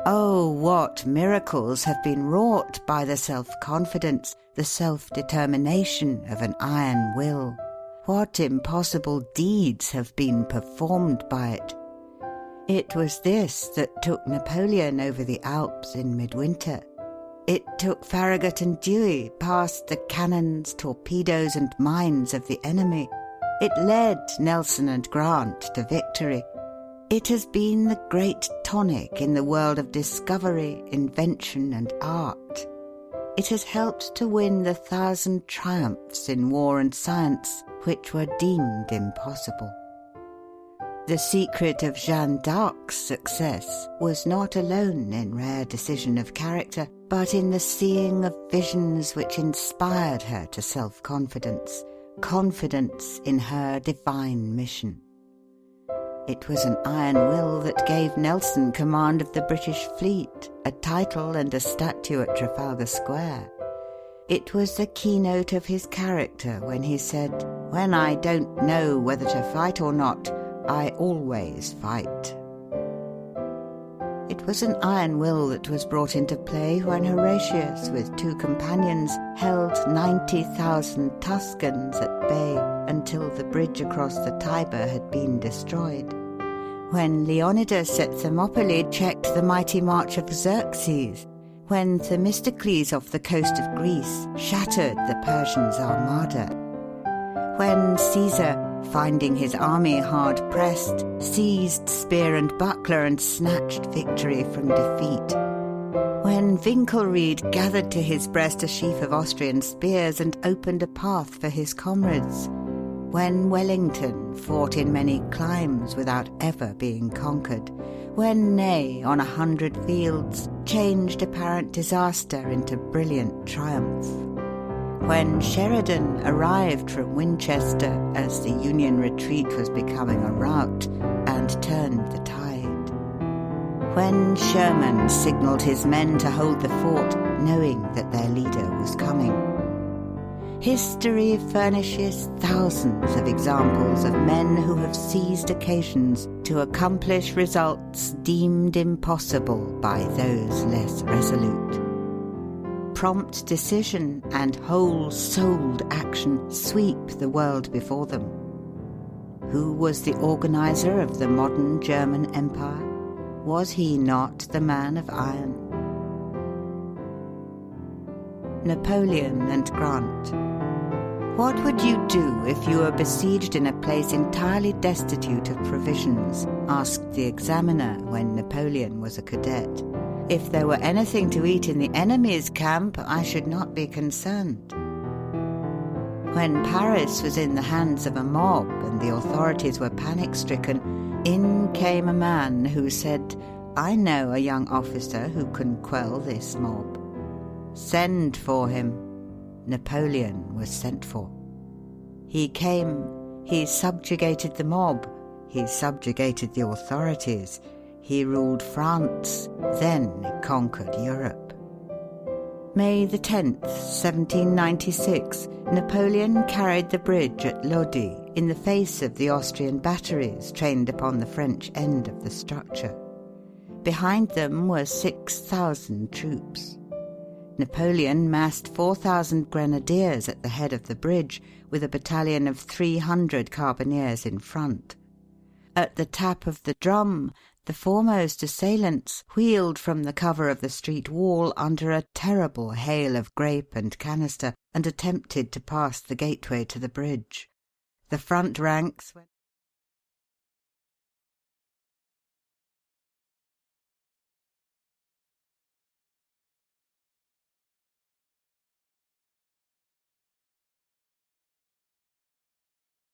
Oh, what miracles have been wrought by the self-confidence, the self-determination of an iron will! What impossible deeds have been performed by it! It was this that took Napoleon over the Alps in midwinter. It took Farragut and Dewey past the cannons, torpedoes, and mines of the enemy. It led Nelson and Grant to victory. It has been the great tonic in the world of discovery, invention, and art. It has helped to win the 1,000 triumphs in war and science which were deemed impossible. The secret of Jeanne d'Arc's success was not alone in rare decision of character, but in the seeing of visions which inspired her to self-confidence, confidence in her divine mission. It was an iron will that gave Nelson command of the British fleet, a title and a statue at Trafalgar Square. It was the keynote of his character when he said, "When I don't know whether to fight or not, I always fight." It was an iron will that was brought into play when Horatius, with 2 companions, held 90,000 Tuscans at bay until the bridge across the Tiber had been destroyed. When Leonidas at Thermopylae checked the mighty march of Xerxes. When Themistocles off the coast of Greece shattered the Persians' armada. When Caesar, finding his army hard pressed, seized spear and buckler and snatched victory from defeat. When Winkelried gathered to his breast a sheaf of Austrian spears and opened a path for his comrades. When Wellington fought in many climes without ever being conquered. When Ney, on 100 fields, changed apparent disaster into brilliant triumph. When Sheridan arrived from Winchester as the Union retreat was becoming a rout and turned the tide. When Sherman signalled his men to hold the fort, knowing that their leader was coming. History furnishes thousands of examples of men who have seized occasions to accomplish results deemed impossible by those less resolute. Prompt decision and whole-souled action sweep the world before them. Who was the organizer of the modern German Empire? Was he not the man of iron? Napoleon and Grant. What would you do if you were besieged in a place entirely destitute of provisions? Asked the examiner when Napoleon was a cadet. If there were anything to eat in the enemy's camp, I should not be concerned. When Paris was in the hands of a mob and the authorities were panic-stricken, in came a man who said, "I know a young officer who can quell this mob." Send for him. Napoleon was sent for. He came, he subjugated the mob, he subjugated the authorities, he ruled France, then conquered Europe. May the 10th, 1796, Napoleon carried the bridge at Lodi in the face of the Austrian batteries trained upon the French end of the structure. Behind them were 6,000 troops. Napoleon massed 4,000 grenadiers at the head of the bridge, with a battalion of 300 carbineers in front. At the tap of the drum, the foremost assailants wheeled from the cover of the street wall under a terrible hail of grape and canister and attempted to pass the gateway to the bridge. The front ranks went